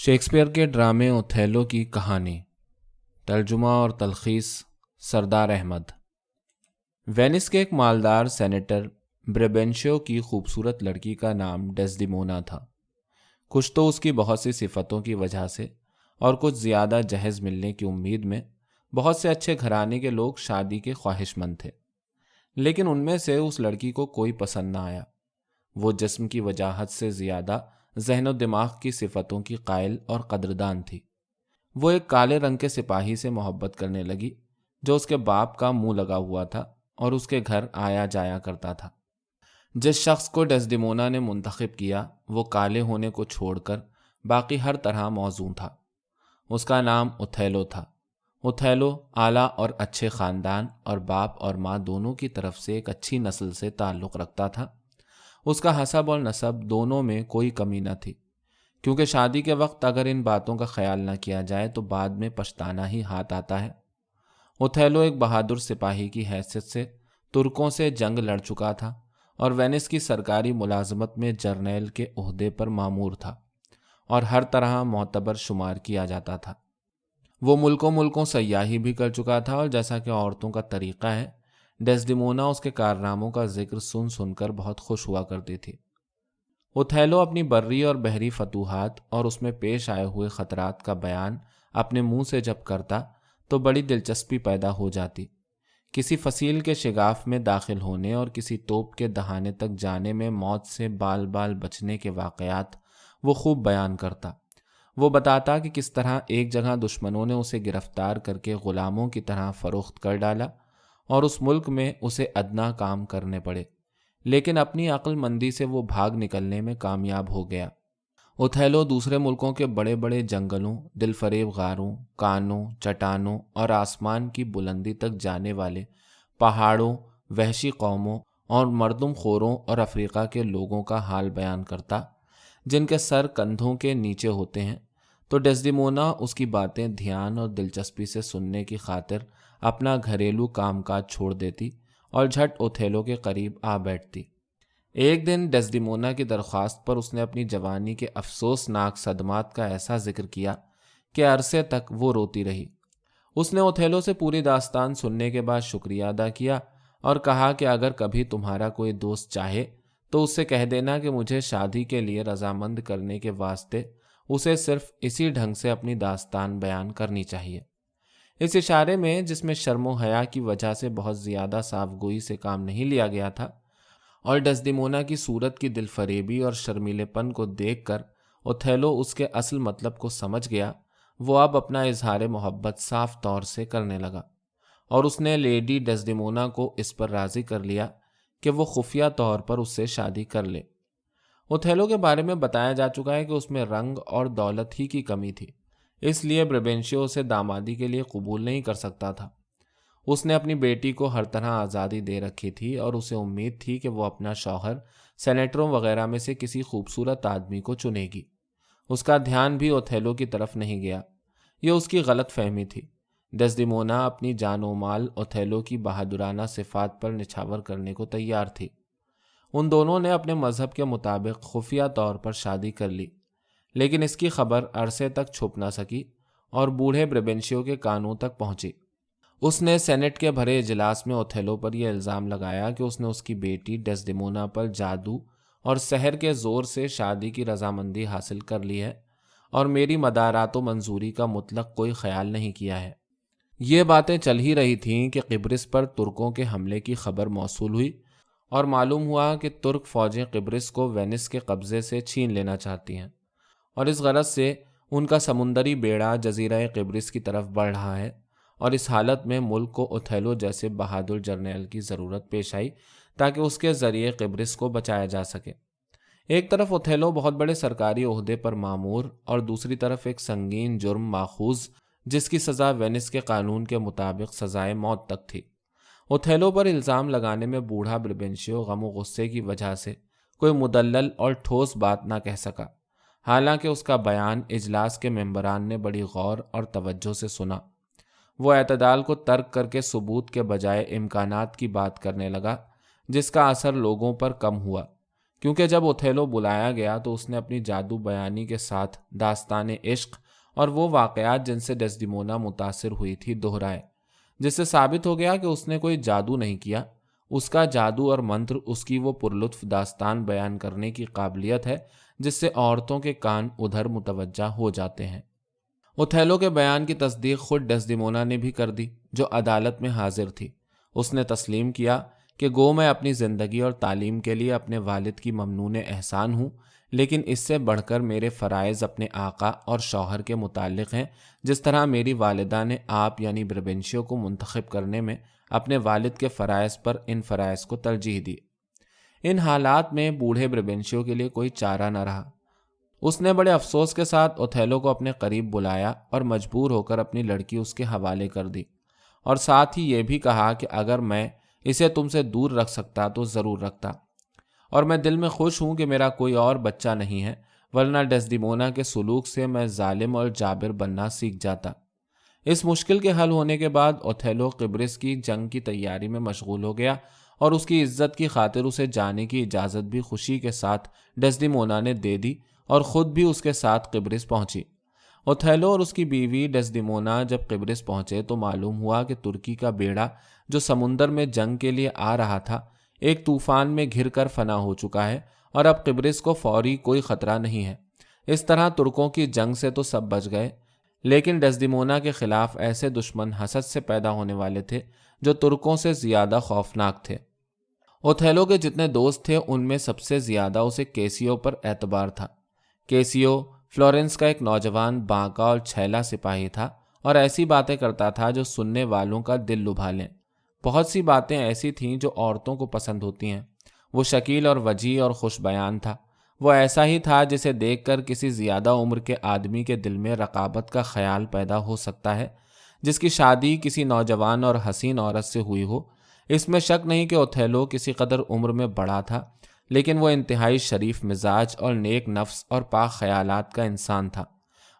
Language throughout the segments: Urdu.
شیکسپیئر کے ڈرامے اوتھیلو کی کہانی، ترجمہ اور تلخیص سردار احمد۔ وینس کے ایک مالدار سینیٹر بربینشیو کی خوبصورت لڑکی کا نام ڈیسڈیمونا تھا۔ کچھ تو اس کی بہت سی صفتوں کی وجہ سے اور کچھ زیادہ جہیز ملنے کی امید میں بہت سے اچھے گھرانے کے لوگ شادی کے خواہش مند تھے، لیکن ان میں سے اس لڑکی کو کوئی پسند نہ آیا۔ وہ جسم کی وجاہت سے زیادہ ذہن و دماغ کی صفتوں کی قائل اور قدردان تھی۔ وہ ایک کالے رنگ کے سپاہی سے محبت کرنے لگی جو اس کے باپ کا منہ لگا ہوا تھا اور اس کے گھر آیا جایا کرتا تھا۔ جس شخص کو ڈیسڈیمونا نے منتخب کیا وہ کالے ہونے کو چھوڑ کر باقی ہر طرح موزوں تھا۔ اس کا نام اوتھیلو تھا۔ اوتھیلو اعلیٰ اور اچھے خاندان اور باپ اور ماں دونوں کی طرف سے ایک اچھی نسل سے تعلق رکھتا تھا۔ اس کا حسب اور نسب دونوں میں کوئی کمی نہ تھی، کیونکہ شادی کے وقت اگر ان باتوں کا خیال نہ کیا جائے تو بعد میں پچھتانا ہی ہاتھ آتا ہے۔ اوتھیلو ایک بہادر سپاہی کی حیثیت سے ترکوں سے جنگ لڑ چکا تھا اور وینس کی سرکاری ملازمت میں جرنیل کے عہدے پر مامور تھا اور ہر طرح معتبر شمار کیا جاتا تھا۔ وہ ملکوں سیاحی بھی کر چکا تھا اور جیسا کہ عورتوں کا طریقہ ہے، ڈیسڈیمونا اس کے کارناموں کا ذکر سن کر بہت خوش ہوا کرتی تھی۔ اوتھیلو اپنی بری اور بحری فتوحات اور اس میں پیش آئے ہوئے خطرات کا بیان اپنے منہ سے جب کرتا تو بڑی دلچسپی پیدا ہو جاتی۔ کسی فصیل کے شگاف میں داخل ہونے اور کسی توپ کے دہانے تک جانے میں موت سے بال بچنے کے واقعات وہ خوب بیان کرتا۔ وہ بتاتا کہ کس طرح ایک جگہ دشمنوں نے اسے گرفتار کر کے غلاموں کی طرح فروخت کر ڈالا اور اس ملک میں اسے ادنا کام کرنے پڑے، لیکن اپنی عقل مندی سے وہ بھاگ نکلنے میں کامیاب ہو گیا۔ اوتھیلو دوسرے ملکوں کے بڑے بڑے جنگلوں، دل فریب غاروں، کانوں، چٹانوں اور آسمان کی بلندی تک جانے والے پہاڑوں، وحشی قوموں اور مردم خوروں اور افریقہ کے لوگوں کا حال بیان کرتا جن کے سر کندھوں کے نیچے ہوتے ہیں، تو ڈیسڈیمونا اس کی باتیں دھیان اور دلچسپی سے سننے کی خاطر اپنا گھریلو کام کاج چھوڑ دیتی اور جھٹ اوتھیلو کے قریب آ بیٹھتی۔ ایک دن ڈیسڈیمونا کی درخواست پر اس نے اپنی جوانی کے افسوسناک صدمات کا ایسا ذکر کیا کہ عرصے تک وہ روتی رہی۔ اس نے اوتھیلو سے پوری داستان سننے کے بعد شکریہ ادا کیا اور کہا کہ اگر کبھی تمہارا کوئی دوست چاہے تو اس سے کہہ دینا کہ مجھے شادی کے لیے رضامند کرنے کے واسطے اسے صرف اسی ڈھنگ سے اپنی داستان بیان کرنی چاہیے۔ اس اشارے میں، جس میں شرم و حیا کی وجہ سے بہت زیادہ صاف گوئی سے کام نہیں لیا گیا تھا، اور ڈیسڈیمونا کی صورت کی دل فریبی اور شرمیلے پن کو دیکھ کر اوتھیلو اس کے اصل مطلب کو سمجھ گیا، وہ اب اپنا اظہار محبت صاف طور سے کرنے لگا اور اس نے لیڈی ڈیسڈیمونا کو اس پر راضی کر لیا کہ وہ خفیہ طور پر اس سے شادی کر لے۔ اوتھیلو کے بارے میں بتایا جا چکا ہے کہ اس میں رنگ اور دولت ہی کی کمی تھی، اس لیے بربینشیو اسے دامادی کے لیے قبول نہیں کر سکتا تھا۔ اس نے اپنی بیٹی کو ہر طرح آزادی دے رکھی تھی اور اسے امید تھی کہ وہ اپنا شوہر سینیٹروں وغیرہ میں سے کسی خوبصورت آدمی کو چنے گی۔ اس کا دھیان بھی اوتھیلو کی طرف نہیں گیا۔ یہ اس کی غلط فہمی تھی۔ ڈیسڈیمونا اپنی جان و مال اوتھیلو کی بہادرانہ صفات پر نچھاور کرنے کو تیار تھی۔ ان دونوں نے اپنے مذہب کے مطابق خفیہ طور پر شادی کر لی، لیکن اس کی خبر عرصے تک چھپ نہ سکی اور بوڑھے بربینشیو کے کانوں تک پہنچی۔ اس نے سینٹ کے بھرے اجلاس میں اوتھیلو پر یہ الزام لگایا کہ اس نے اس کی بیٹی ڈیسڈیمونا پر جادو اور سحر کے زور سے شادی کی رضامندی حاصل کر لی ہے اور میری مدارات و منظوری کا مطلق کوئی خیال نہیں کیا ہے۔ یہ باتیں چل ہی رہی تھیں کہ قبرص پر ترکوں کے حملے کی خبر موصول ہوئی اور معلوم ہوا کہ ترک فوجیں قبرص کو وینس کے قبضے سے چھین لینا چاہتی ہیں اور اس غرض سے ان کا سمندری بیڑا جزیرہ قبرص کی طرف بڑھ رہا ہے، اور اس حالت میں ملک کو اوتھیلو جیسے بہادر جرنیل کی ضرورت پیش آئی تاکہ اس کے ذریعے قبرص کو بچایا جا سکے۔ ایک طرف اوتھیلو بہت بڑے سرکاری عہدے پر مامور اور دوسری طرف ایک سنگین جرم ماخوذ جس کی سزا وینس کے قانون کے مطابق سزائے موت تک تھی۔ اوتھیلو پر الزام لگانے میں بوڑھا بربینشیو غم و غصے کی وجہ سے کوئی مدلل اور ٹھوس بات نہ کہہ سکا، حالانکہ اس کا بیان اجلاس کے ممبران نے بڑی غور اور توجہ سے سنا۔ وہ اعتدال کو ترک کر کے ثبوت کے بجائے امکانات کی بات کرنے لگا، جس کا اثر لوگوں پر کم ہوا، کیونکہ جب اوتھیلو بلایا گیا تو اس نے اپنی جادو بیانی کے ساتھ داستان عشق اور وہ واقعات جن سے ڈیسڈیمونا متاثر ہوئی تھی دہرائے، جس سے ثابت ہو گیا کہ اس نے کوئی جادو نہیں کیا، اس کا جادو اور منتر اس کی وہ پرلطف داستان بیان کرنے کی قابلیت ہے جس سے عورتوں کے کان ادھر متوجہ ہو جاتے ہیں۔ اوتھیلو کے بیان کی تصدیق خود ڈیسڈیمونا نے بھی کر دی، جو عدالت میں حاضر تھی۔ اس نے تسلیم کیا کہ گو میں اپنی زندگی اور تعلیم کے لیے اپنے والد کی ممنون احسان ہوں، لیکن اس سے بڑھ کر میرے فرائض اپنے آقا اور شوہر کے متعلق ہیں، جس طرح میری والدہ نے آپ یعنی بربنشیو کو منتخب کرنے میں اپنے والد کے فرائض پر ان فرائض کو ترجیح دی۔ ان حالات میں بوڑھے بربنشیو کے لیے کوئی چارہ نہ رہا۔ اس نے بڑے افسوس کے ساتھ اوتھیلو کو اپنے قریب بلایا اور مجبور ہو کر اپنی لڑکی اس کے حوالے کر دی، اور ساتھ ہی یہ بھی کہا کہ اگر میں اسے تم سے دور رکھ سکتا تو ضرور رکھتا، اور میں دل میں خوش ہوں کہ میرا کوئی اور بچہ نہیں ہے، ورنہ ڈیسڈیمونا کے سلوک سے میں ظالم اور جابر بننا سیکھ جاتا۔ اس مشکل کے حل ہونے کے بعد اوتھیلو قبرص کی جنگ کی تیاری میں مشغول ہو گیا، اور اس کی عزت کی خاطر اسے جانے کی اجازت بھی خوشی کے ساتھ ڈیسڈیمونا نے دے دی اور خود بھی اس کے ساتھ قبرص پہنچی۔ اوتھیلو اور اس کی بیوی ڈیسڈیمونا جب قبرص پہنچے تو معلوم ہوا کہ ترکی کا بیڑا جو سمندر میں جنگ کے لیے آ رہا تھا ایک طوفان میں گھر کر فنا ہو چکا ہے، اور اب قبرص کو فوری کوئی خطرہ نہیں ہے۔ اس طرح ترکوں کی جنگ سے تو سب بچ گئے، لیکن ڈیسڈیمونا کے خلاف ایسے دشمن حسد سے پیدا ہونے والے تھے جو ترکوں سے زیادہ خوفناک تھے۔ اوتھیلو کے جتنے دوست تھے ان میں سب سے زیادہ اسے کیسیو پر اعتبار تھا۔ کیسیو فلورنس کا ایک نوجوان بانکا اور چھیلا سپاہی تھا، اور ایسی باتیں کرتا تھا جو سننے والوں کا دل لبھا لیں۔ بہت سی باتیں ایسی تھیں جو عورتوں کو پسند ہوتی ہیں۔ وہ شکیل اور وجیح اور خوش بیان تھا۔ وہ ایسا ہی تھا جسے دیکھ کر کسی زیادہ عمر کے آدمی کے دل میں رقابت کا خیال پیدا ہو سکتا ہے، جس کی شادی کسی نوجوان اور حسین عورت سے ہوئی ہو۔ اس میں شک نہیں کہ اوتھیلو کسی قدر عمر میں بڑا تھا، لیکن وہ انتہائی شریف مزاج اور نیک نفس اور پاک خیالات کا انسان تھا۔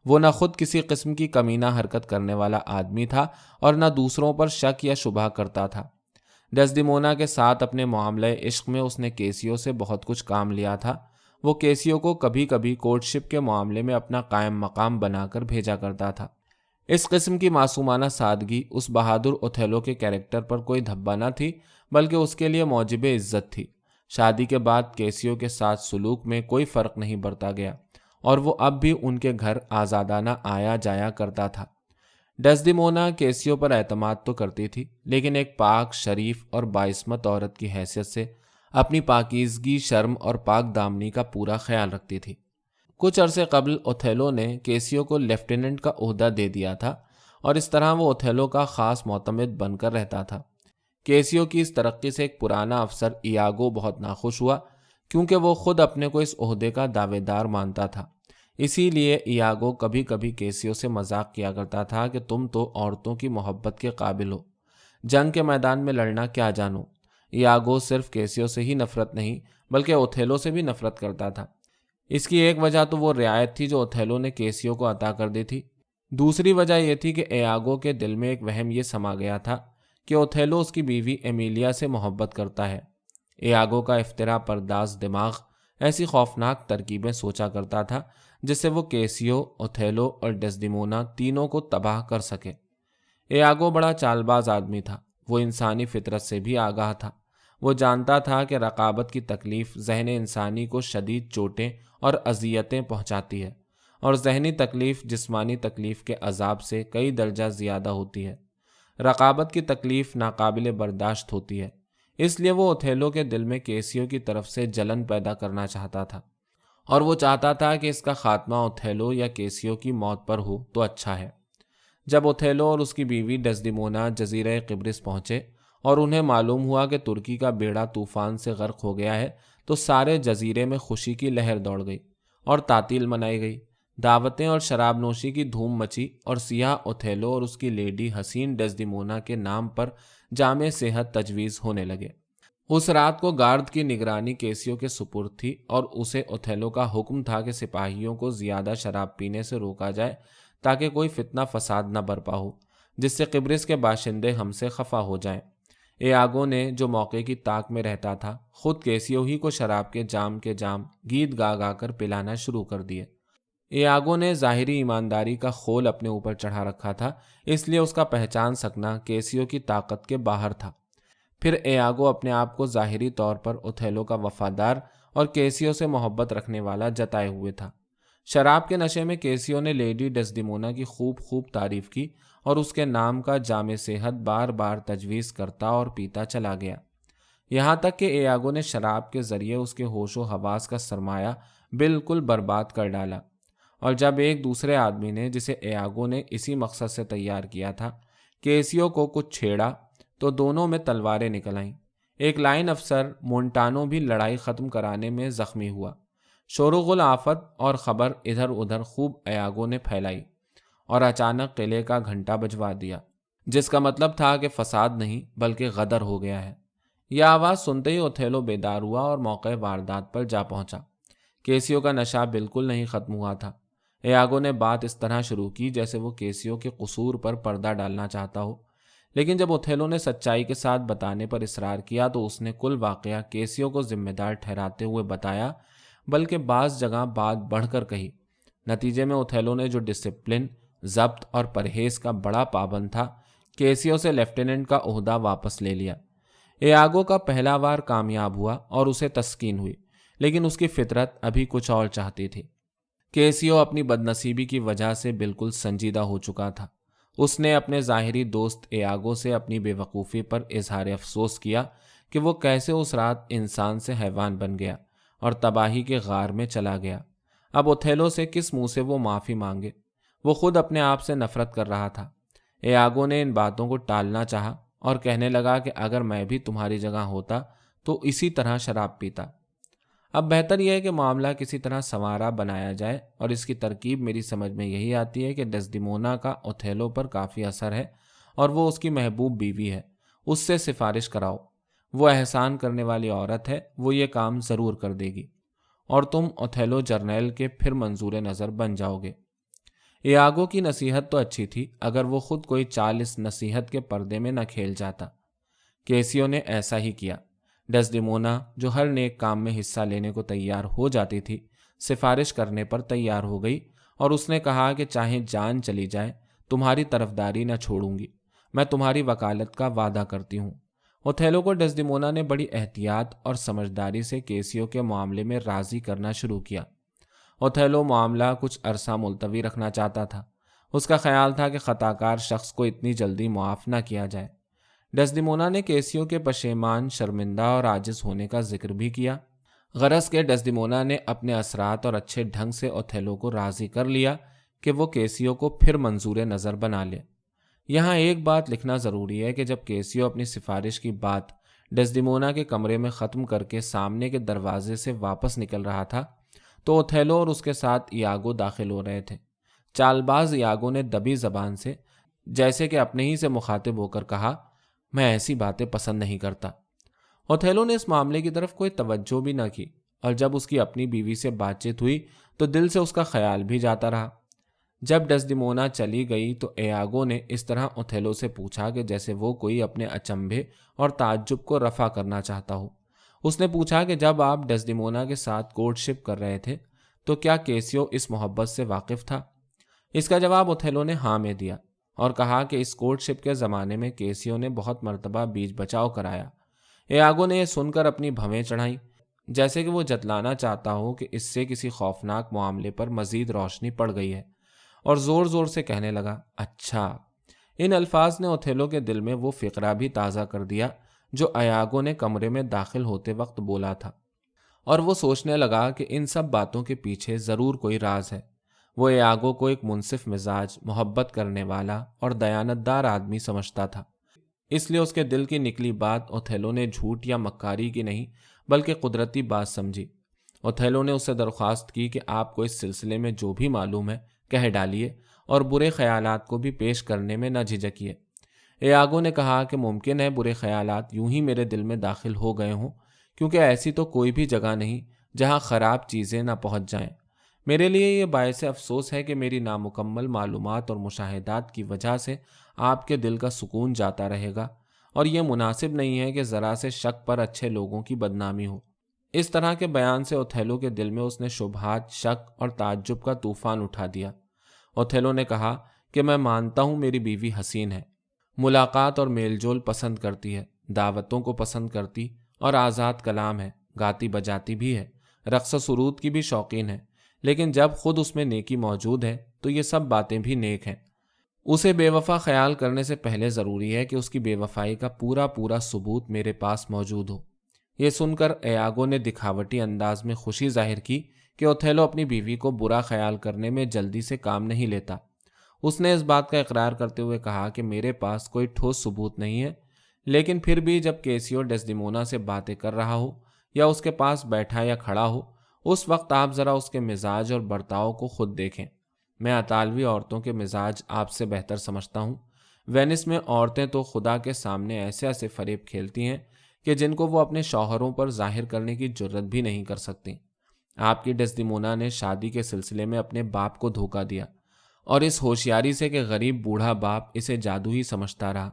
وہ نہ خود کسی قسم کی کمینہ حرکت کرنے والا آدمی تھا اور نہ دوسروں پر شک یا شبہ کرتا تھا۔ ڈیسڈیمونا کے ساتھ اپنے معاملہ عشق میں اس نے کیسیو سے بہت کچھ کام لیا تھا۔ وہ کیسیو کو کبھی کبھی کورٹ شپ کے معاملے میں اپنا قائم مقام بنا کر بھیجا کرتا تھا۔ اس قسم کی معصومانہ سادگی اس بہادر اوتھیلو کے کیریکٹر پر کوئی دھبا نہ تھی، بلکہ اس کے لیے موجب عزت تھی۔ شادی کے بعد کیسیو کے ساتھ سلوک میں کوئی فرق نہیں برتا گیا، اور وہ اب بھی ان کے گھر آزادانہ آیا جایا کرتا تھا۔ ڈیسڈیمونا کیسیو پر اعتماد تو کرتی تھی، لیکن ایک پاک، شریف اور باعصمت عورت کی حیثیت سے اپنی پاکیزگی، شرم اور پاک دامنی کا پورا خیال رکھتی تھی۔ کچھ عرصے قبل اوتھیلو نے کیسیو کو لیفٹیننٹ کا عہدہ دے دیا تھا، اور اس طرح وہ اوتھیلو کا خاص معتمد بن کر رہتا تھا۔ کیسیو کی اس ترقی سے ایک پرانا افسر ایاگو بہت ناخوش ہوا، کیونکہ وہ خود اپنے کو اس عہدے کا دعوے دار مانتا تھا۔ اسی لیے ایاگو کبھی کبھی کیسیو سے مذاق کیا کرتا تھا کہ تم تو عورتوں کی محبت کے قابل ہو، جنگ کے میدان میں لڑنا کیا جانو۔ ایاگو صرف کیسیو سے ہی نفرت نہیں بلکہ اوتھیلو سے بھی نفرت کرتا تھا۔ اس کی ایک وجہ تو وہ رعایت تھی جو اوتھیلو نے کیسیو کو عطا کر دی تھی، دوسری وجہ یہ تھی کہ ایاگو کے دل میں ایک وہم یہ سما گیا تھا کہ اوتھیلو اس کی بیوی ایمیلیا سے محبت کرتا ہے۔ ایاگو کا افترا پرداز دماغ ایسی خوفناک ترکیبیں سوچا کرتا تھا جس سے وہ کیسیو، اوتھیلو اور ڈیسڈیمونا تینوں کو تباہ کر سکے۔ ایاگو بڑا چال باز آدمی تھا۔ وہ انسانی فطرت سے بھی آگاہ تھا۔ وہ جانتا تھا کہ رقابت کی تکلیف ذہن انسانی کو شدید چوٹیں اور اذیتیں پہنچاتی ہے، اور ذہنی تکلیف جسمانی تکلیف کے عذاب سے کئی درجہ زیادہ ہوتی ہے۔ رقابت کی تکلیف ناقابل برداشت ہوتی ہے، اس لیے وہ اوتھیلو کے دل میں کیسیو کی طرف سے جلن پیدا کرنا چاہتا تھا، اور وہ چاہتا تھا کہ اس کا خاتمہ اوتھیلو یا کیسیو کی موت پر ہو تو اچھا ہے۔ جب اوتھیلو اور اس کی بیوی ڈیسڈیمونا جزیرہ قبرص پہنچے اور انہیں معلوم ہوا کہ ترکی کا بیڑا طوفان سے غرق ہو گیا ہے، تو سارے جزیرے میں خوشی کی لہر دوڑ گئی اور تعطیل منائی گئی۔ دعوتیں اور شراب نوشی کی دھوم مچی، اور سیاہ اوتھیلو اور اس کی لیڈی حسین ڈیسڈیمونا کے نام پر جامع صحت تجویز ہونے لگے۔ اس رات کو گارد کی نگرانی کیسیو کے سپرد تھی، اور اسے اوتھیلو کا حکم تھا کہ سپاہیوں کو زیادہ شراب پینے سے روکا جائے تاکہ کوئی فتنہ فساد نہ برپا ہو، جس سے قبرص کے باشندے ہم سے خفا ہو جائیں۔ ایاگو نے، جو موقع کی طاق میں رہتا تھا، خود کیسیو ہی کو شراب کے جام گیت گا گا کر پلانا شروع کر دیے۔ ایاگو نے ظاہری ایمانداری کا خول اپنے اوپر چڑھا رکھا تھا، اس لیے اس کا پہچان سکنا کیسیو کی طاقت کے باہر تھا۔ پھر ایاگو اپنے آپ کو ظاہری طور پر اوتھیلو کا وفادار اور کیسیو سے محبت رکھنے والا جتائے ہوئے تھا۔ شراب کے نشے میں کیسیو نے لیڈی ڈیسڈیمونا کی خوب تعریف کی اور اس کے نام کا جام صحت بار بار تجویز کرتا اور پیتا چلا گیا، یہاں تک کہ ایاگو نے شراب کے ذریعے اس کے ہوش و حواس کا سرمایہ بالکل برباد کر ڈالا۔ اور جب ایک دوسرے آدمی نے، جسے ایاگو نے اسی مقصد سے تیار کیا تھا، کیسیو کو کچھ چھیڑا تو دونوں میں تلواریں نکل آئیں۔ ایک لائن افسر مونٹانو بھی لڑائی ختم کرانے میں زخمی ہوا۔ شور و غل، آفت اور خبر ادھر ادھر خوب ایاگو نے پھیلائی اور اچانک قلعے کا گھنٹا بجوا دیا، جس کا مطلب تھا کہ فساد نہیں بلکہ غدر ہو گیا ہے۔ یہ آواز سنتے ہی اوتھیلو بیدار ہوا اور موقع واردات پر جا پہنچا۔ کیسیو کا نشہ بالکل نہیں ختم ہوا تھا۔ ایاگو نے بات اس طرح شروع کی جیسے وہ کیسیو کے قصور پر پردہ ڈالنا چاہتا ہو، لیکن جب اوتھیلو نے سچائی کے ساتھ بتانے پر اصرار کیا تو اس نے کل واقعہ کیسیو کو ذمہ دار ٹھہراتے ہوئے بتایا، بلکہ بعض جگہ بات بڑھ کر کہی۔ نتیجے میں اوتھیلو نے، جو ڈسپلن، ضبط اور پرہیز کا بڑا پابند تھا، کیسیو سے لیفٹیننٹ کا عہدہ واپس لے لیا۔ ایاگو کا پہلا وار کامیاب ہوا اور اسے تسکین ہوئی، لیکن اس کی فطرت ابھی کچھ اور چاہتی تھی۔ کیسیو اپنی بدنصیبی کی وجہ سے بالکل سنجیدہ ہو چکا تھا۔ اس نے اپنے ظاہری دوست ایاگو سے اپنی بے وقوفی پر اظہار افسوس کیا کہ وہ کیسے اس رات انسان سے حیوان بن گیا اور تباہی کے غار میں چلا گیا۔ اب اوتھیلو سے کس منہ سے وہ معافی مانگے؟ وہ خود اپنے آپ سے نفرت کر رہا تھا۔ ایاگو نے ان باتوں کو ٹالنا چاہا اور کہنے لگا کہ اگر میں بھی تمہاری جگہ ہوتا تو اسی طرح شراب پیتا۔ اب بہتر یہ ہے کہ معاملہ کسی طرح سنوارا بنایا جائے، اور اس کی ترکیب میری سمجھ میں یہی آتی ہے کہ ڈیسڈیمونا کا اوتھیلو پر کافی اثر ہے اور وہ اس کی محبوب بیوی ہے۔ اس سے سفارش کراؤ، وہ احسان کرنے والی عورت ہے، وہ یہ کام ضرور کر دے گی اور تم اوتھیلو جرنیل کے پھر منظور نظر بن جاؤ گے۔ ایاگو کی نصیحت تو اچھی تھی اگر وہ خود کوئی چال اس نصیحت کے پردے میں نہ کھیل جاتا۔ کیسیو نے ایسا ہی کیا۔ ڈیسڈیمونا، جو ہر نیک کام میں حصہ لینے کو تیار ہو جاتی تھی، سفارش کرنے پر تیار ہو گئی اور اس نے کہا کہ چاہے جان چلی جائے تمہاری طرفداری نہ چھوڑوں گی، میں تمہاری وکالت کا وعدہ کرتی ہوں۔ اوتھیلو کو ڈیسڈیمونا نے بڑی احتیاط اور سمجھداری سے کیسیو کے معاملے میں راضی کرنا شروع کیا۔ اوتھیلو معاملہ کچھ عرصہ ملتوی رکھنا چاہتا تھا۔ اس کا خیال تھا کہ خطاکار شخص کو اتنی جلدی معاف نہ کیا جائے۔ ڈیسڈیمونا نے کیسیو کے پشیمان، شرمندہ اور عاجز ہونے کا ذکر بھی کیا۔ غرض کہ ڈیسڈیمونا نے اپنے اثرات اور اچھے ڈھنگ سے اوتھیلو کو راضی کر لیا کہ وہ کیسیو کو پھر منظور نظر بنا لے۔ یہاں ایک بات لکھنا ضروری ہے کہ جب کیسیو اپنی سفارش کی بات ڈیسڈیمونا کے کمرے میں ختم کر کے سامنے کے دروازے سے واپس نکل رہا تھا تو اوتھیلو اور اس کے ساتھ ایاگو داخل ہو رہے تھے۔ چالباز ایاگو نے دبی زبان سے، جیسے کہ اپنے ہی سے مخاطب ہو کر کہا، میں ایسی باتیں پسند نہیں کرتا۔ اوتھیلو نے اس معاملے کی طرف کوئی توجہ بھی نہ کی، اور جب اس کی اپنی بیوی سے بات چیت ہوئی تو دل سے اس کا خیال بھی جاتا رہا۔ جب ڈیسڈیمونا چلی گئی تو ایاگو نے اس طرح اوتھیلو سے پوچھا کہ جیسے وہ کوئی اپنے اچنبھے اور تعجب کو رفع کرنا چاہتا ہو۔ اس نے پوچھا کہ جب آپ ڈیسڈیمونا کے ساتھ کورٹ شپ کر رہے تھے تو کیا کیسیو اس محبت سے واقف تھا؟ اس کا جواب اوتھیلو نے ہاں میں دیا اور کہا کہ اس کورٹ شپ کے زمانے میں کیسیو نے بہت مرتبہ بیچ بچاؤ کرایا۔ ایاگو نے یہ سن کر اپنی بھویں چڑھائیں، جیسے کہ وہ جتلانا چاہتا ہو کہ اس سے کسی خوفناک معاملے پر مزید روشنی پڑ گئی ہے، اور زور زور سے کہنے لگا، اچھا۔ ان الفاظ نے اوتھیلو کے دل میں وہ فقرہ بھی تازہ کر دیا جو ایاگو نے کمرے میں داخل ہوتے وقت بولا تھا، اور وہ سوچنے لگا کہ ان سب باتوں کے پیچھے ضرور کوئی راز ہے۔ وہ ایاگو کو ایک منصف مزاج، محبت کرنے والا اور دیانتدار آدمی سمجھتا تھا، اس لیے اس کے دل کی نکلی بات اوتھیلو نے جھوٹ یا مکاری کی نہیں بلکہ قدرتی بات سمجھی۔ اوتھیلو نے اس سے درخواست کی کہ آپ کو اس سلسلے میں جو بھی معلوم ہے کہہ ڈالیے اور برے خیالات کو بھی پیش کرنے میں نہ جھجکیے۔ ایاگو نے کہا کہ ممکن ہے برے خیالات یوں ہی میرے دل میں داخل ہو گئے ہوں، کیونکہ ایسی تو کوئی بھی جگہ نہیں جہاں خراب چیزیں نہ پہنچ جائیں۔ میرے لیے یہ باعث افسوس ہے کہ میری نامکمل معلومات اور مشاہدات کی وجہ سے آپ کے دل کا سکون جاتا رہے گا، اور یہ مناسب نہیں ہے کہ ذرا سے شک پر اچھے لوگوں کی بدنامی ہو۔ اس طرح کے بیان سے اوتھیلو کے دل میں اس نے شبہات، شک اور تعجب کا طوفان اٹھا دیا۔ اوتھیلو نے کہا کہ میں مانتا ہوں میری بیوی حسین ہے، ملاقات اور میل جول پسند کرتی ہے، دعوتوں کو پسند کرتی اور آزاد کلام ہے، گاتی بجاتی بھی ہے، رقص و سرود کی بھی شوقین ہے، لیکن جب خود اس میں نیکی موجود ہے تو یہ سب باتیں بھی نیک ہیں۔ اسے بے وفا خیال کرنے سے پہلے ضروری ہے کہ اس کی بے وفائی کا پورا ثبوت میرے پاس موجود ہو۔ یہ سن کر ایاگو نے دکھاوٹی انداز میں خوشی ظاہر کی کہ اوتھیلو اپنی بیوی کو برا خیال کرنے میں جلدی سے کام نہیں لیتا۔ اس نے اس بات کا اقرار کرتے ہوئے کہا کہ میرے پاس کوئی ٹھوس ثبوت نہیں ہے، لیکن پھر بھی جب کیسیو ڈیسڈیمونا سے باتیں کر رہا ہو یا اس کے پاس بیٹھا یا کھڑا ہو، اس وقت آپ ذرا اس کے مزاج اور برتاؤ کو خود دیکھیں۔ میں اطالوی عورتوں کے مزاج آپ سے بہتر سمجھتا ہوں۔ وینس میں عورتیں تو خدا کے سامنے ایسے فریب کھیلتی ہیں کہ جن کو وہ اپنے شوہروں پر ظاہر کرنے کی جرت بھی نہیں کر سکتی۔ آپ کی ڈیسڈیمونا نے شادی کے سلسلے میں اپنے باپ کو دھوکہ دیا، اور اس ہوشیاری سے کہ غریب بوڑھا باپ اسے جادو ہی سمجھتا رہا۔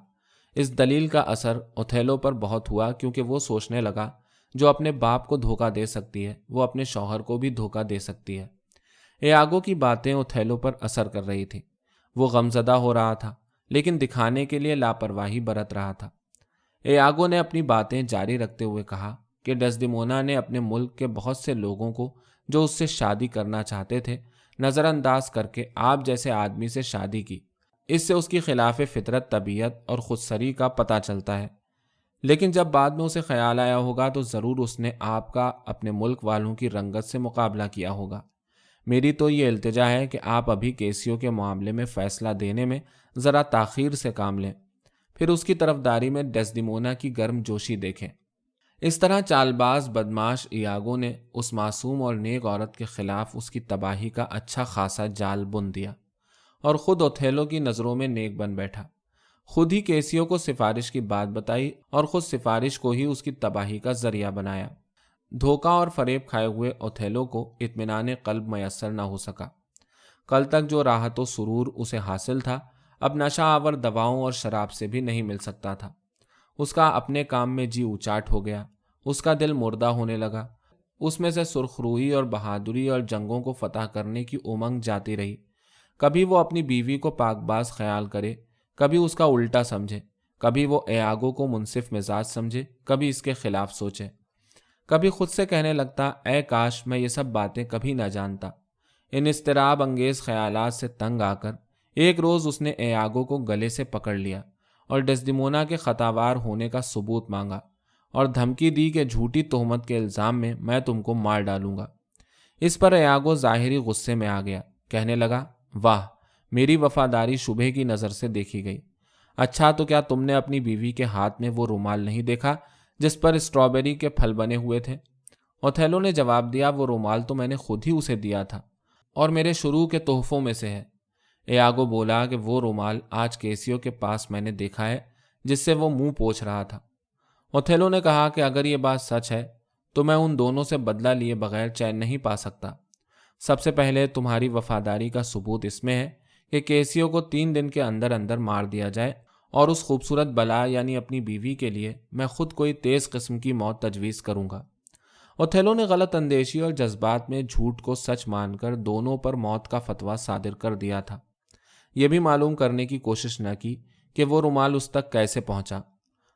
اس دلیل کا اثر اوتھیلو پر بہت ہوا، کیونکہ وہ سوچنے لگا جو اپنے باپ کو دھوکہ دے سکتی ہے وہ اپنے شوہر کو بھی دھوکہ دے سکتی ہے۔ ایاگو کی باتیں اوتھیلو پر اثر کر رہی تھی۔ وہ غمزدہ ہو رہا تھا، لیکن دکھانے کے لیے لاپرواہی برت رہا تھا۔ ایاگو نے اپنی باتیں جاری رکھتے ہوئے کہا کہ ڈیسڈیمونا نے اپنے ملک کے بہت سے لوگوں کو جو اس سے شادی کرنا چاہتے تھے نظر انداز کر کے آپ جیسے آدمی سے شادی کی۔ اس سے اس کی خلاف فطرت طبیعت اور خودسری کا پتہ چلتا ہے، لیکن جب بعد میں اسے خیال آیا ہوگا تو ضرور اس نے آپ کا اپنے ملک والوں کی رنگت سے مقابلہ کیا ہوگا۔ میری تو یہ التجا ہے کہ آپ ابھی کیسیو کے معاملے میں فیصلہ دینے میں ذرا تاخیر سے کام لیں، پھر اس کی طرفداری میں ڈیسڈیمونا کی گرم جوشی دیکھیں۔ اس طرح چالباز بدماش ایاگو نے اس معصوم اور نیک عورت کے خلاف اس کی تباہی کا اچھا خاصا جال بن دیا، اور خود اوتھیلو کی نظروں میں نیک بن بیٹھا۔ خود ہی کیسیو کو سفارش کی بات بتائی اور خود سفارش کو ہی اس کی تباہی کا ذریعہ بنایا۔ دھوکہ اور فریب کھائے ہوئے اوتھیلو کو اطمینان قلب میسر نہ ہو سکا۔ کل تک جو راحت و سرور اسے حاصل تھا، اب نشہ آور دواؤں اور شراب سے بھی نہیں مل سکتا تھا۔ اس کا اپنے کام میں جی اچاٹ ہو گیا، اس کا دل مردہ ہونے لگا، اس میں سے سرخ روئی اور بہادری اور جنگوں کو فتح کرنے کی امنگ جاتی رہی۔ کبھی وہ اپنی بیوی کو پاک باز خیال کرے، کبھی اس کا الٹا سمجھے، کبھی وہ ایاگو کو منصف مزاج سمجھے، کبھی اس کے خلاف سوچے۔ کبھی خود سے کہنے لگتا، اے کاش میں یہ سب باتیں کبھی نہ جانتا۔ ان اضطراب انگیز خیالات سے تنگ آ کر ایک روز اس نے ایاگو کو گلے سے پکڑ لیا اور ڈیسڈیمونا کے خطاوار ہونے کا ثبوت مانگا، اور دھمکی دی کہ جھوٹی تہمت کے الزام میں تم کو مار ڈالوں گا۔ اس پر ایاگو ظاہری غصے میں آ گیا، کہنے لگا، واہ، میری وفاداری شبہ کی نظر سے دیکھی گئی۔ اچھا، تو کیا تم نے اپنی بیوی کے ہاتھ میں وہ رومال نہیں دیکھا جس پر اسٹرابیری کے پھل بنے ہوئے تھے؟ اوتھیلو نے جواب دیا، وہ رومال تو میں نے خود ہی اسے دیا تھا اور میرے شروع کے تحفوں میں سے ہے۔ ایاگو بولا کہ وہ رومال آج کیسیو کے پاس میں نے دیکھا ہے جس سے وہ منہ پوچھ رہا تھا۔ اوتھیلو نے کہا کہ اگر یہ بات سچ ہے تو میں ان دونوں سے بدلہ لیے بغیر چین نہیں پا سکتا۔ سب سے پہلے تمہاری وفاداری کا ثبوت اس میں ہے کہ کیسیو کو 3 دن کے اندر اندر مار دیا جائے، اور اس خوبصورت بلا یعنی اپنی بیوی کے لیے میں خود کوئی تیز قسم کی موت تجویز کروں گا۔ اوتھیلو نے غلط اندیشی اور جذبات میں جھوٹ کو سچ مان کر دونوں پر موت کا فتویٰ صادر کر دیا تھا۔ یہ بھی معلوم کرنے کی کوشش نہ کی کہ وہ رومال اس تک کیسے پہنچا۔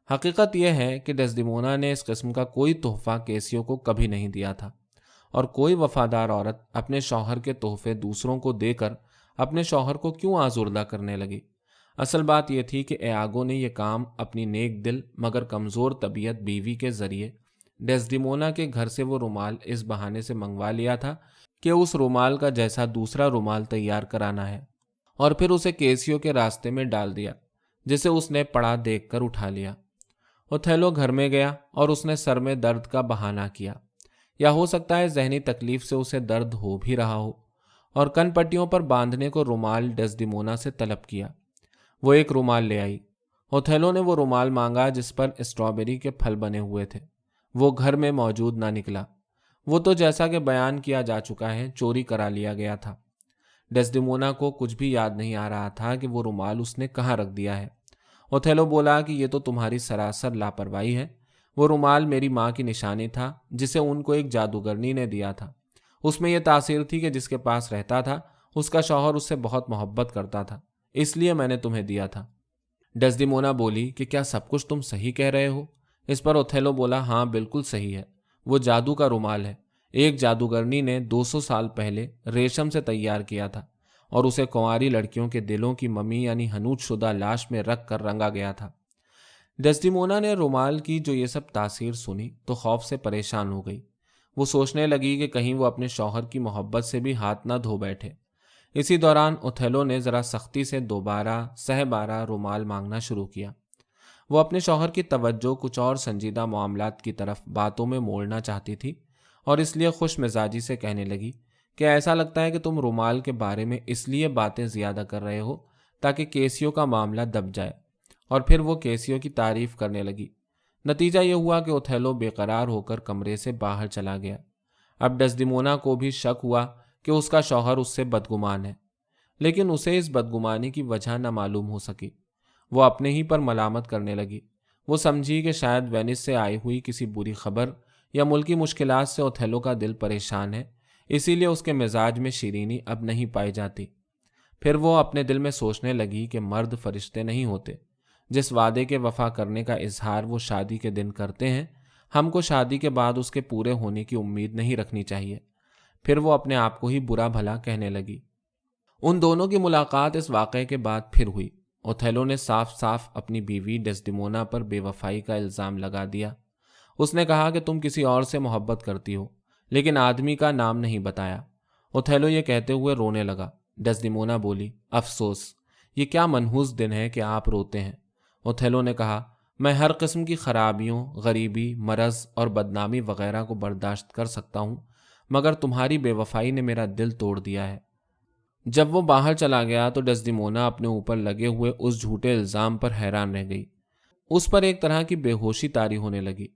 حقیقت یہ ہے کہ ڈیسڈیمونا نے اس قسم کا کوئی تحفہ کیسیو کو کبھی نہیں دیا تھا، اور کوئی وفادار عورت اپنے شوہر کے تحفے دوسروں کو دے کر اپنے شوہر کو کیوں آزردہ کرنے لگی؟ اصل بات یہ تھی کہ ایاگو نے یہ کام اپنی نیک دل مگر کمزور طبیعت بیوی کے ذریعے ڈیسڈیمونا کے گھر سے وہ رومال اس بہانے سے منگوا لیا تھا کہ اس رومال کا جیسا دوسرا رومال تیار کرانا ہے، اور پھر اسے کیسیو کے راستے میں ڈال دیا، جسے اس نے پڑا دیکھ کر اٹھا لیا۔ اوتھیلو گھر میں گیا اور اس نے سر میں درد کا بہانہ کیا، یا ہو سکتا ہے ذہنی تکلیف سے اسے درد ہو بھی رہا ہو، اور کن پٹیوں پر باندھنے کو رومال ڈیسڈیمونا سے طلب کیا۔ وہ ایک رومال لے آئی۔ اوتھیلو نے وہ رومال مانگا جس پر اسٹرابیری کے پھل بنے ہوئے تھے۔ وہ گھر میں موجود نہ نکلا۔ وہ تو جیسا کہ بیان کیا جا چکا ہے چوری کرا لیا گیا تھا۔ ڈیسڈیمونا کو کچھ بھی یاد نہیں آ رہا تھا کہ وہ رومال اس نے کہاں رکھ دیا ہے۔ اوتھیلو بولا کہ یہ تو تمہاری سراسر لاپرواہی ہے۔ وہ رومال میری ماں کی نشانی تھا جسے ان کو ایک جادوگرنی نے دیا تھا۔ اس میں یہ تاثیر تھی کہ جس کے پاس رہتا تھا اس کا شوہر اس سے بہت محبت کرتا تھا، اس لیے میں نے تمہیں دیا تھا۔ ڈیسڈیمونا بولی کہ کیا سب کچھ تم صحیح کہہ رہے ہو؟ اس پر اوتھیلو بولا ہاں بالکل صحیح ہے، وہ جادو کا رومال ہے، ایک جادوگرنی نے 200 سال پہلے ریشم سے تیار کیا تھا اور اسے کنواری لڑکیوں کے دلوں کی ممی یعنی حنوط شدہ لاش میں رکھ کر رنگا گیا تھا۔ ڈیسڈیمونا نے رومال کی جو یہ سب تاثیر سنی تو خوف سے پریشان ہو گئی۔ وہ سوچنے لگی کہ کہیں وہ اپنے شوہر کی محبت سے بھی ہاتھ نہ دھو بیٹھے۔ اسی دوران اوتھیلو نے ذرا سختی سے دوبارہ سہ بارہ رومال مانگنا شروع کیا۔ وہ اپنے شوہر کی توجہ کچھ اور سنجیدہ معاملات کی طرف باتوں میں موڑنا چاہتی تھی اور اس لیے خوش مزاجی سے کہنے لگی کہ ایسا لگتا ہے کہ تم رومال کے بارے میں اس لیے باتیں زیادہ کر رہے ہو تاکہ کیسیو کا معاملہ دب جائے، اور پھر وہ کیسیو کی تعریف کرنے لگی۔ نتیجہ یہ ہوا کہ اوتھیلو بے قرار ہو کر کمرے سے باہر چلا گیا۔ اب ڈیسڈیمونا کو بھی شک ہوا کہ اس کا شوہر اس سے بدگمان ہے، لیکن اسے اس بدگمانی کی وجہ نہ معلوم ہو سکی۔ وہ اپنے ہی پر ملامت کرنے لگی۔ وہ سمجھی کہ شاید وینس سے آئی ہوئی کسی بری خبر یا ملکی مشکلات سے اوتھیلو کا دل پریشان ہے، اسی لیے اس کے مزاج میں شیرینی اب نہیں پائی جاتی۔ پھر وہ اپنے دل میں سوچنے لگی کہ مرد فرشتے نہیں ہوتے۔ جس وعدے کے وفا کرنے کا اظہار وہ شادی کے دن کرتے ہیں، ہم کو شادی کے بعد اس کے پورے ہونے کی امید نہیں رکھنی چاہیے۔ پھر وہ اپنے آپ کو ہی برا بھلا کہنے لگی۔ ان دونوں کی ملاقات اس واقعے کے بعد پھر ہوئی۔ اوتھیلو نے صاف صاف اپنی بیوی ڈیسڈیمونا پر بے وفائی کا الزام لگا دیا۔ اس نے کہا کہ تم کسی اور سے محبت کرتی ہو، لیکن آدمی کا نام نہیں بتایا۔ اوتھیلو یہ کہتے ہوئے رونے لگا۔ ڈیسڈیمونا بولی افسوس، یہ کیا منحوس دن ہے کہ آپ روتے ہیں۔ اوتھیلو نے کہا میں ہر قسم کی خرابیوں، غریبی، مرض اور بدنامی وغیرہ کو برداشت کر سکتا ہوں، مگر تمہاری بے وفائی نے میرا دل توڑ دیا ہے۔ جب وہ باہر چلا گیا تو ڈیسڈیمونا اپنے اوپر لگے ہوئے اس جھوٹے الزام پر حیران رہ گئی۔ اس پر ایک طرح کی بے ہوشی طاری ہونے لگی۔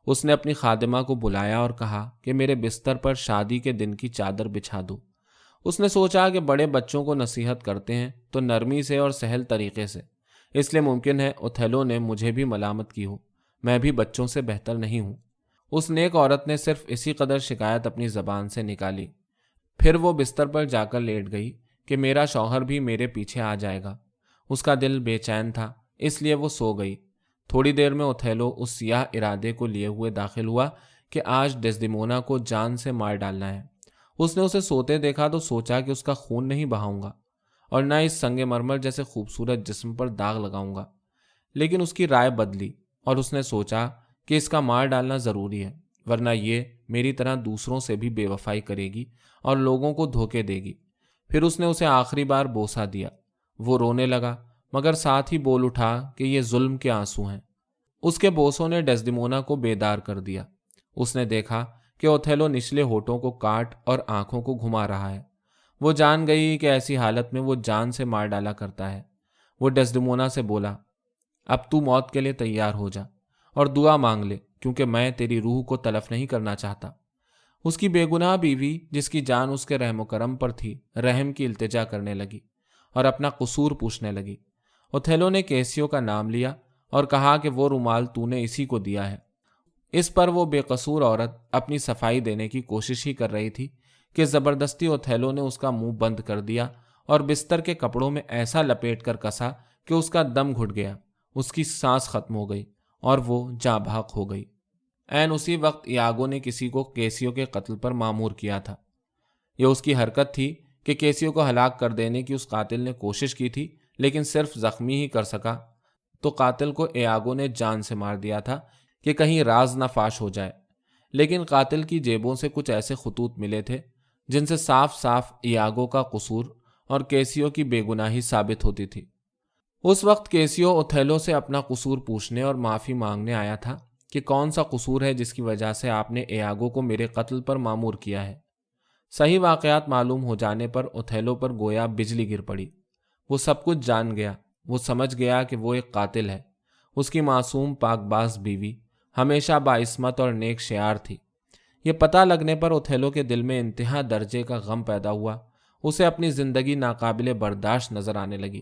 اس نے اپنی خادمہ کو بلایا اور کہا کہ میرے بستر پر شادی کے دن کی چادر بچھا دو۔ اس نے سوچا کہ بڑے بچوں کو نصیحت کرتے ہیں تو نرمی سے اور سہل طریقے سے، اس لیے ممکن ہے اوتھیلو نے مجھے بھی ملامت کی ہو، میں بھی بچوں سے بہتر نہیں ہوں۔ اس نیک عورت نے صرف اسی قدر شکایت اپنی زبان سے نکالی۔ پھر وہ بستر پر جا کر لیٹ گئی کہ میرا شوہر بھی میرے پیچھے آ جائے گا۔ اس کا دل بے چین تھا، اس لیے وہ سو گئی۔ تھوڑی دیر میں اوتھیلو اس سیاہ ارادے کو لیے ہوئے داخل ہوا کہ آج ڈیسڈیمونا کو جان سے مار ڈالنا ہے۔ اس نے اسے سوتے دیکھا تو سوچا کہ اس کا خون نہیں بہاؤں گا اور نہ اس سنگ مرمر جیسے خوبصورت جسم پر داغ لگاؤں گا، لیکن اس کی رائے بدلی اور اس نے سوچا کہ اس کا مار ڈالنا ضروری ہے، ورنہ یہ میری طرح دوسروں سے بھی بے وفائی کرے گی اور لوگوں کو دھوکے دے گی۔ پھر اس نے اسے آخری بار بوسہ دیا۔ وہ رونے لگا مگر ساتھ ہی بول اٹھا کہ یہ ظلم کے آنسو ہیں۔ اس کے بوسوں نے ڈیسڈیمونا کو بیدار کر دیا۔ اس نے دیکھا کہ اوتھیلو نچلے ہونٹوں کو کاٹ اور آنکھوں کو گھما رہا ہے۔ وہ جان گئی کہ ایسی حالت میں وہ جان سے مار ڈالا کرتا ہے۔ وہ ڈیسڈیمونا سے بولا اب تو موت کے لیے تیار ہو جا اور دعا مانگ لے، کیونکہ میں تیری روح کو تلف نہیں کرنا چاہتا۔ اس کی بے گناہ بیوی جس کی جان اس کے رحم و کرم پر تھی رحم کی التجا کرنے لگی اور اپنا قصور پوچھنے لگی۔ اوتھیلو نے کیسیو کا نام لیا اور کہا کہ وہ رومال تو نے اسی کو دیا ہے۔ اس پر وہ بے قصور عورت اپنی صفائی دینے کی کوشش ہی کر رہی تھی کہ زبردستی اوتھیلو نے اس کا منہ بند کر دیا اور بستر کے کپڑوں میں ایسا لپیٹ کر کسا کہ اس کا دم گھٹ گیا، اس کی سانس ختم ہو گئی اور وہ جاں بحق ہو گئی۔ عین اسی وقت ایاگو نے کسی کو کیسیو کے قتل پر مامور کیا تھا۔ یہ اس کی حرکت تھی کہ کیسیو کو ہلاک کر دینے کی اس قاتل نے کوشش کی تھی، لیکن صرف زخمی ہی کر سکا، تو قاتل کو ایاگو نے جان سے مار دیا تھا کہ کہیں راز نہ فاش ہو جائے۔ لیکن قاتل کی جیبوں سے کچھ ایسے خطوط ملے تھے جن سے صاف صاف ایاگو کا قصور اور کیسیو کی بے گناہی ثابت ہوتی تھی۔ اس وقت کیسیو اوتھیلو سے اپنا قصور پوچھنے اور معافی مانگنے آیا تھا کہ کون سا قصور ہے جس کی وجہ سے آپ نے ایاگو کو میرے قتل پر مامور کیا ہے۔ صحیح واقعات معلوم ہو جانے پر اوتھیلو پر گویا بجلی گر پڑی۔ وہ سب کچھ جان گیا۔ وہ سمجھ گیا کہ وہ ایک قاتل ہے۔ اس کی معصوم پاک باز بیوی ہمیشہ باعصمت اور نیک شعار تھی۔ یہ پتہ لگنے پر اوتھیلو کے دل میں انتہا درجے کا غم پیدا ہوا۔ اسے اپنی زندگی ناقابل برداشت نظر آنے لگی۔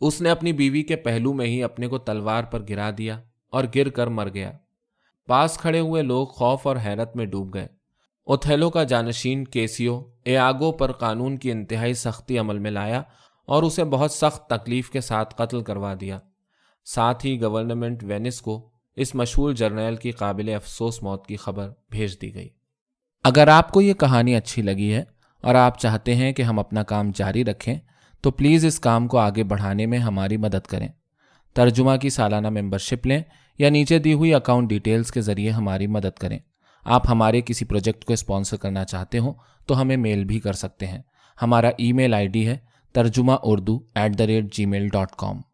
اس نے اپنی بیوی کے پہلو میں ہی اپنے کو تلوار پر گرا دیا اور گر کر مر گیا۔ پاس کھڑے ہوئے لوگ خوف اور حیرت میں ڈوب گئے۔ اوتھیلو کا جانشین کیسیو ایاگو پر قانون کی انتہائی سختی عمل میں لایا اور اسے بہت سخت تکلیف کے ساتھ قتل کروا دیا۔ ساتھ ہی گورنمنٹ وینس کو اس مشہور جرنیل کی قابل افسوس موت کی خبر بھیج دی گئی۔ اگر آپ کو یہ کہانی اچھی لگی ہے اور آپ چاہتے ہیں کہ ہم اپنا کام جاری رکھیں تو پلیز اس کام کو آگے بڑھانے میں ہماری مدد کریں۔ ترجمہ کی سالانہ ممبرشپ لیں یا نیچے دی ہوئی اکاؤنٹ ڈیٹیلز کے ذریعے ہماری مدد کریں۔ آپ ہمارے کسی پروجیکٹ کو اسپانسر کرنا چاہتے ہوں تو ہمیں میل بھی کر سکتے ہیں۔ ہمارا ای میل آئی ڈی ہے tarjumaurdu@gmail.com۔